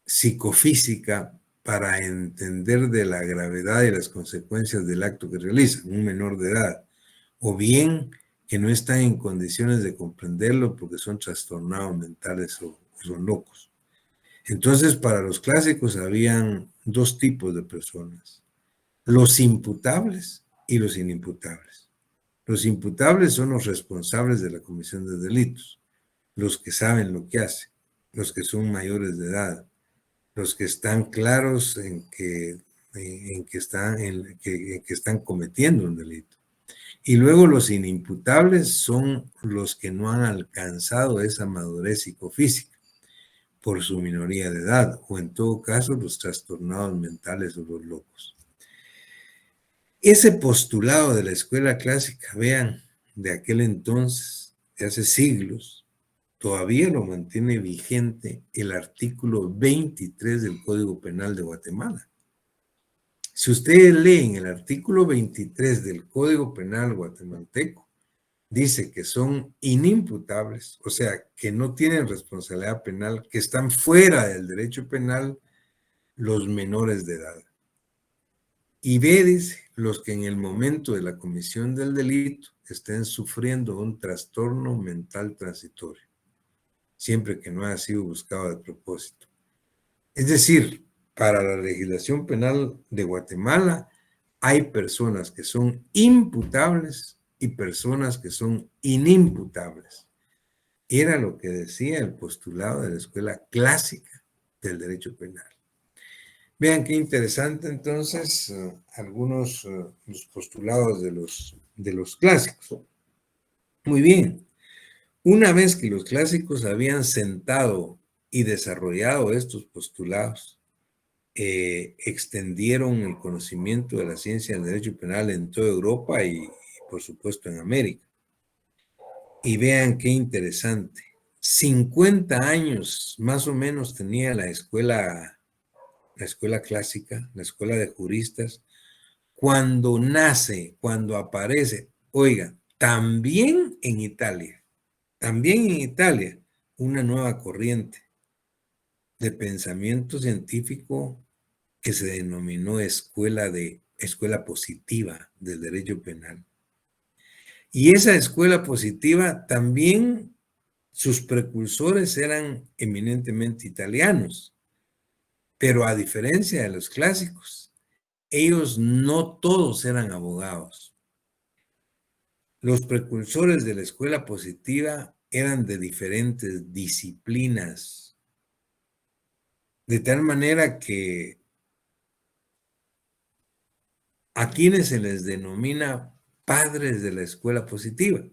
psicofísica para entender de la gravedad y las consecuencias del acto que realizan, un menor de edad, o bien que no están en condiciones de comprenderlo porque son trastornados mentales o son locos. Entonces, para los clásicos habían dos tipos de personas, los imputables y los inimputables. Los imputables son los responsables de la comisión de delitos, los que saben lo que hacen, los que son mayores de edad, los que están claros en que están cometiendo un delito. Y luego los inimputables son los que no han alcanzado esa madurez psicofísica por su minoría de edad, o en todo caso los trastornados mentales o los locos. Ese postulado de la escuela clásica, vean, de aquel entonces, de hace siglos, todavía lo mantiene vigente el artículo 23 del Código Penal de Guatemala. Si ustedes leen el artículo 23 del Código Penal guatemalteco, dice que son inimputables, o sea, que no tienen responsabilidad penal, que están fuera del derecho penal los menores de edad. Y ve, dice, los que en el momento de la comisión del delito estén sufriendo un trastorno mental transitorio, siempre que no haya sido buscado de propósito. Es decir, para la legislación penal de Guatemala hay personas que son imputables y personas que son inimputables. Era lo que decía el postulado de la escuela clásica del derecho penal. Vean qué interesante entonces algunos los postulados de los clásicos. Muy bien. Una vez que los clásicos habían sentado y desarrollado estos postulados, extendieron el conocimiento de la ciencia del derecho penal en toda Europa y por supuesto en América. Y vean qué interesante. 50 años más o menos tenía la escuela clásica, la escuela de juristas, cuando nace, cuando aparece, oiga, también en Italia, una nueva corriente de pensamiento científico que se denominó escuela positiva del derecho penal. Y esa escuela positiva también, sus precursores eran eminentemente italianos, pero a diferencia de los clásicos, ellos no todos eran abogados. Los precursores de la escuela positiva eran de diferentes disciplinas, de tal manera que a quienes se les denomina padres de la escuela positiva.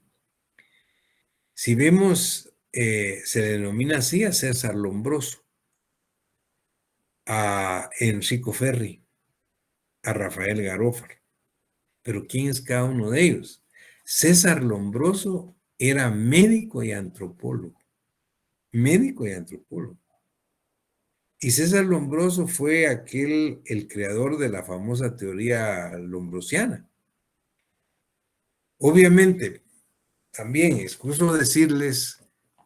Si vemos, se le denomina así a César Lombroso, a Enrico Ferri, a Rafael Garófalo. Pero ¿quién es cada uno de ellos? César Lombroso era médico y antropólogo. Médico y antropólogo. Y César Lombroso fue el creador de la famosa teoría lombrosiana. Obviamente, también es justo decirles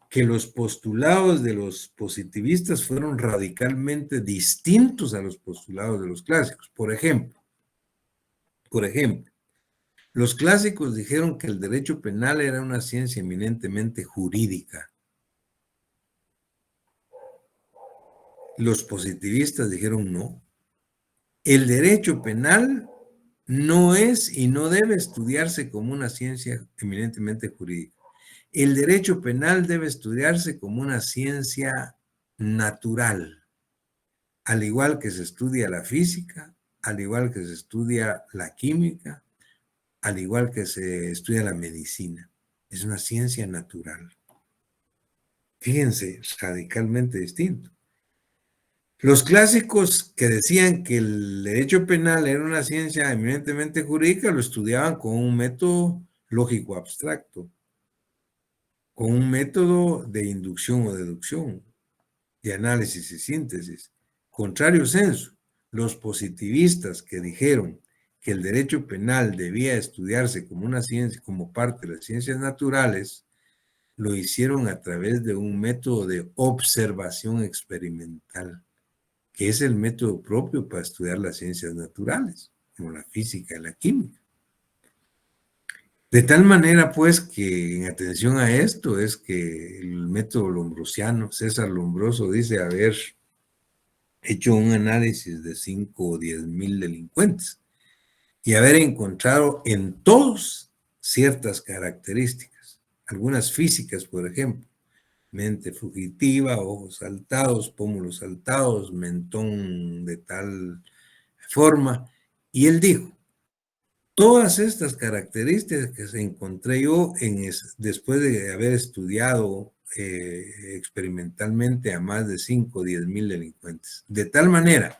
que los postulados de los positivistas fueron radicalmente distintos a los postulados de los clásicos. Por ejemplo, los clásicos dijeron que el derecho penal era una ciencia eminentemente jurídica. Los positivistas dijeron no. El derecho penal no es y no debe estudiarse como una ciencia eminentemente jurídica. El derecho penal debe estudiarse como una ciencia natural, al igual que se estudia la física, al igual que se estudia la química, al igual que se estudia la medicina. Es una ciencia natural. Fíjense, radicalmente distinto. Los clásicos que decían que el derecho penal era una ciencia eminentemente jurídica lo estudiaban con un método lógico abstracto, con un método de inducción o deducción, de análisis y síntesis. Contrario sensu, los positivistas que dijeron que el derecho penal debía estudiarse como una ciencia, como parte de las ciencias naturales, lo hicieron a través de un método de observación experimental, que es el método propio para estudiar las ciencias naturales, como la física y la química. De tal manera, pues, que en atención a esto es que el método lombrosiano, César Lombroso dice haber hecho un análisis de 5 o 10 mil delincuentes y haber encontrado en todos ciertas características, algunas físicas, por ejemplo, mente fugitiva, ojos saltados, pómulos saltados, mentón de tal forma, y él dijo, todas estas características que encontré yo después de haber estudiado experimentalmente a más de 5 o 10 mil delincuentes, de tal manera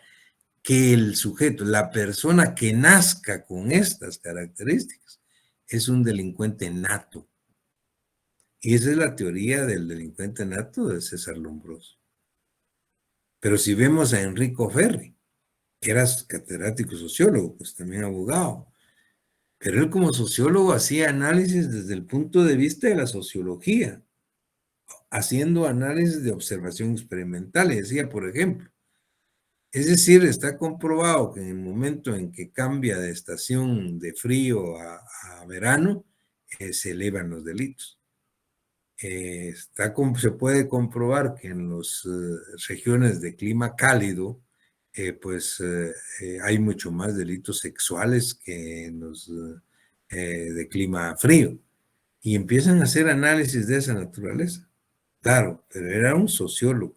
que el sujeto, la persona que nazca con estas características, es un delincuente nato. Y esa es la teoría del delincuente nato de César Lombroso. Pero si vemos a Enrico Ferri, que era catedrático sociólogo, pues también abogado, pero él como sociólogo hacía análisis desde el punto de vista de la sociología, haciendo análisis de observación experimental, y decía, por ejemplo, es decir, está comprobado que en el momento en que cambia de estación de frío a verano, se elevan los delitos. Se puede comprobar que en las regiones de clima cálido, hay mucho más delitos sexuales que en los de clima frío. Y empiezan a hacer análisis de esa naturaleza. Claro, pero era un sociólogo.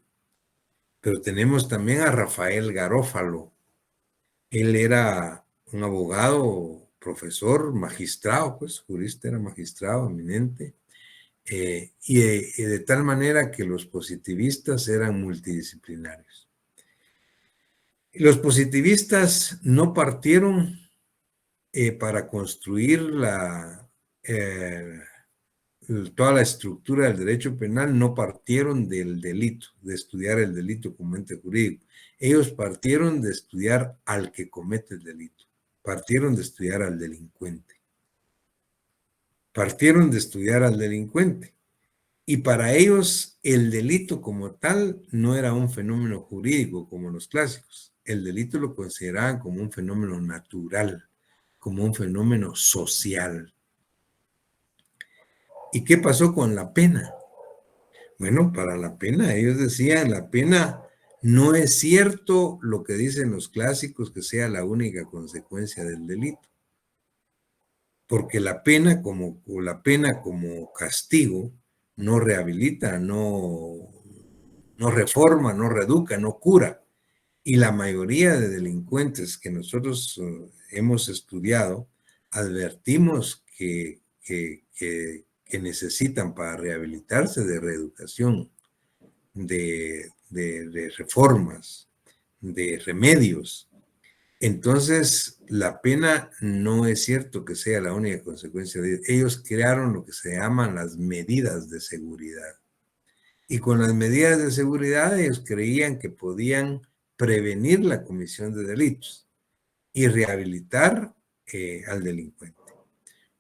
Pero tenemos también a Rafael Garófalo. Él era un abogado, profesor, magistrado, pues jurista, era magistrado eminente. Y de tal manera que los positivistas eran multidisciplinarios. Los positivistas no partieron para construir toda la estructura del derecho penal, no partieron del delito, de estudiar el delito como ente jurídico. Ellos partieron de estudiar al que comete el delito, partieron de estudiar al delincuente. Partieron de estudiar al delincuente. Y para ellos el delito como tal no era un fenómeno jurídico como los clásicos. El delito lo consideraban como un fenómeno natural, como un fenómeno social. ¿Y qué pasó con la pena? Bueno, para la pena, ellos decían, la pena no es cierto lo que dicen los clásicos que sea la única consecuencia del delito. Porque la pena como castigo no rehabilita, no reforma, no reeduca, no cura. Y la mayoría de delincuentes que nosotros hemos estudiado, advertimos que necesitan para rehabilitarse de reeducación, de reformas, de remedios. Entonces, la pena no es cierto que sea la única consecuencia de ello. Ellos crearon lo que se llaman las medidas de seguridad. Y con las medidas de seguridad ellos creían que podían prevenir la comisión de delitos y rehabilitar al delincuente.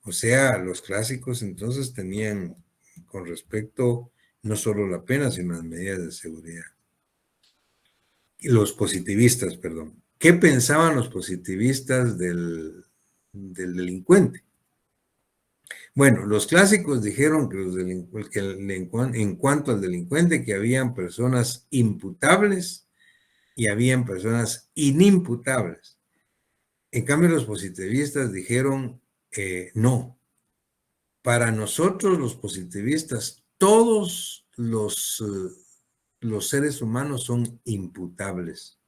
O sea, los clásicos entonces tenían con respecto no solo la pena, sino las medidas de seguridad. Y los positivistas, perdón. ¿Qué pensaban los positivistas del delincuente? Bueno, los clásicos dijeron que en cuanto al delincuente, que habían personas imputables y habían personas inimputables. En cambio, los positivistas dijeron, no. Para nosotros, los positivistas, todos los seres humanos son imputables.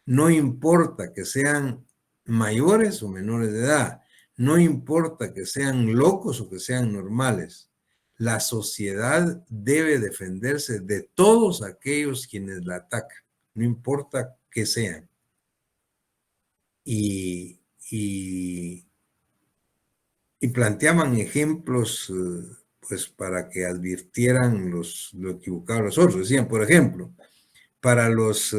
No importa que sean mayores o menores de edad. No importa que sean locos o que sean normales. La sociedad debe defenderse de todos aquellos quienes la atacan. No importa que sean. Y planteaban ejemplos pues para que advirtieran lo equivocado a los otros. Decían, por ejemplo, para los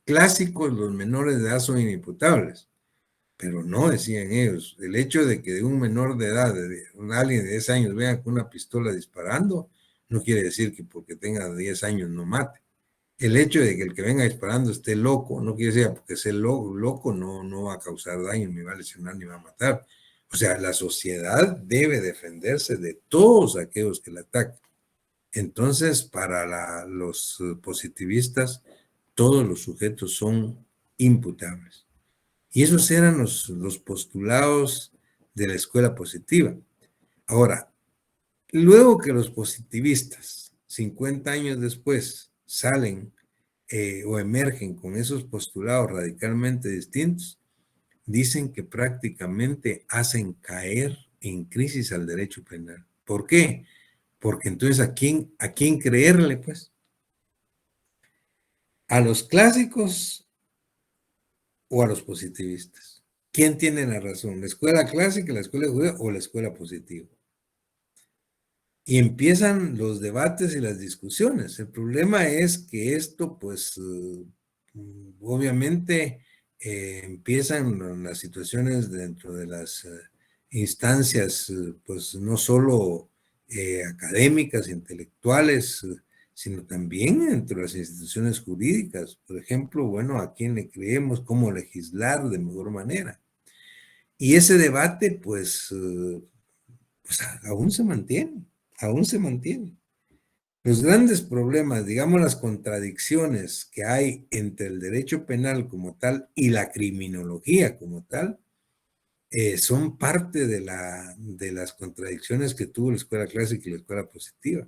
clásicos los menores de edad son inimputables, pero no, decían ellos, el hecho de que de un menor de edad, de alguien de 10 años vea con una pistola disparando, no quiere decir que porque tenga 10 años no mate. El hecho de que el que venga disparando esté loco, no quiere decir porque ser loco no va a causar daño, ni va a lesionar, ni va a matar. O sea, la sociedad debe defenderse de todos aquellos que la atacan. Entonces, para los positivistas, todos los sujetos son imputables. Y esos eran los postulados de la escuela positiva. Ahora, luego que los positivistas, 50 años después, salen o emergen con esos postulados radicalmente distintos, dicen que prácticamente hacen caer en crisis al derecho penal. ¿Por qué? Porque entonces, ¿a quién creerle, pues? ¿A los clásicos o a los positivistas? ¿Quién tiene la razón? ¿La escuela clásica, la escuela judía o la escuela positiva? Y empiezan los debates y las discusiones. El problema es que esto, pues, obviamente, empiezan las situaciones dentro de las instancias, pues, no solo académicas, intelectuales, sino también entre las instituciones jurídicas. Por ejemplo, bueno, ¿a quién le creemos? ¿Cómo legislar de mejor manera? Y ese debate, pues aún se mantiene. Aún se mantiene. Los grandes problemas, digamos las contradicciones que hay entre el derecho penal como tal y la criminología como tal, son parte de las contradicciones que tuvo la escuela clásica y la escuela positiva.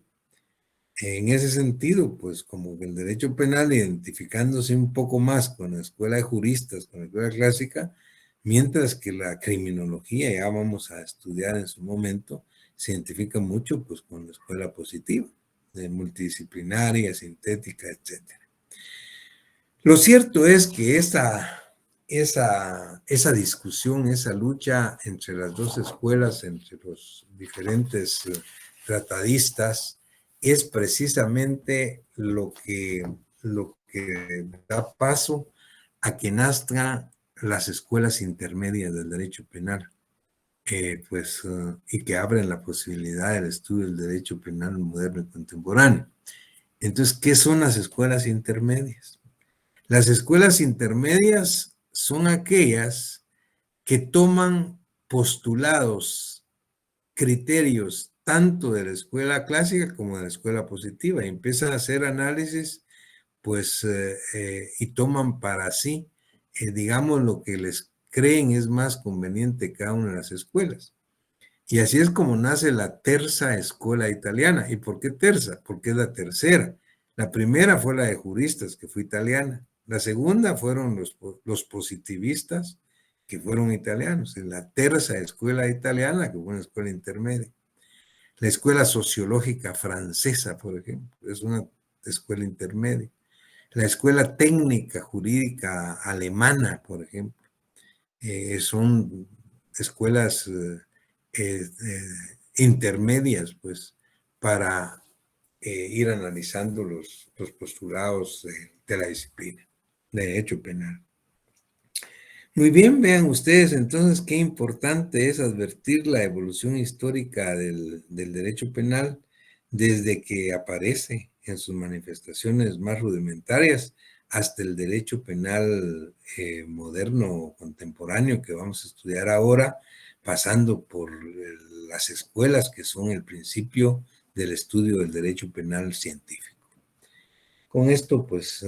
En ese sentido, pues como el derecho penal identificándose un poco más con la escuela de juristas, con la escuela clásica, mientras que la criminología, ya vamos a estudiar en su momento, se identifica mucho pues con la escuela positiva, de multidisciplinaria, sintética, etc. Lo cierto es que esa discusión, esa lucha entre las dos escuelas, entre los diferentes tratadistas, es precisamente lo que da paso a que nazcan las escuelas intermedias del derecho penal. Y que abren la posibilidad del estudio del derecho penal moderno y contemporáneo. Entonces, ¿qué son las escuelas intermedias? Las escuelas intermedias son aquellas que toman postulados, criterios, tanto de la escuela clásica como de la escuela positiva, y empiezan a hacer análisis, pues, y toman para sí, digamos, lo que les creen es más conveniente cada una de las escuelas. Y así es como nace la terza escuela italiana. ¿Y por qué terza? Porque es la tercera. La primera fue la de juristas, que fue italiana. La segunda fueron los positivistas, que fueron italianos. En la tercera escuela italiana, que fue una escuela intermedia. La escuela sociológica francesa, por ejemplo, es una escuela intermedia. La escuela técnica jurídica alemana, por ejemplo, son escuelas intermedias, pues, para ir analizando los postulados de la disciplina de derecho penal. Muy bien, vean ustedes entonces qué importante es advertir la evolución histórica del derecho penal desde que aparece en sus manifestaciones más rudimentarias hasta el derecho penal moderno contemporáneo que vamos a estudiar ahora, pasando por las escuelas que son el principio del estudio del derecho penal científico. Con esto, pues,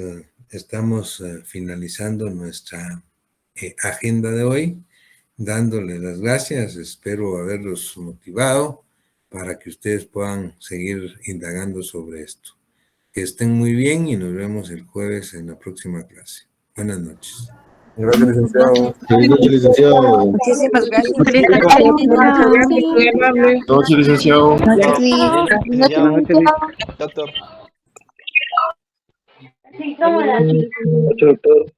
estamos finalizando nuestra agenda de hoy, dándole las gracias. Espero haberlos motivado para que ustedes puedan seguir indagando sobre esto. Que estén muy bien y nos vemos el jueves en la próxima clase. Buenas noches. Gracias, licenciado. Feliz noche, licenciado. Muchísimas gracias. Feliz noche. Noche, licenciado. Noches, licenciado. Doctor. Noche, doctor.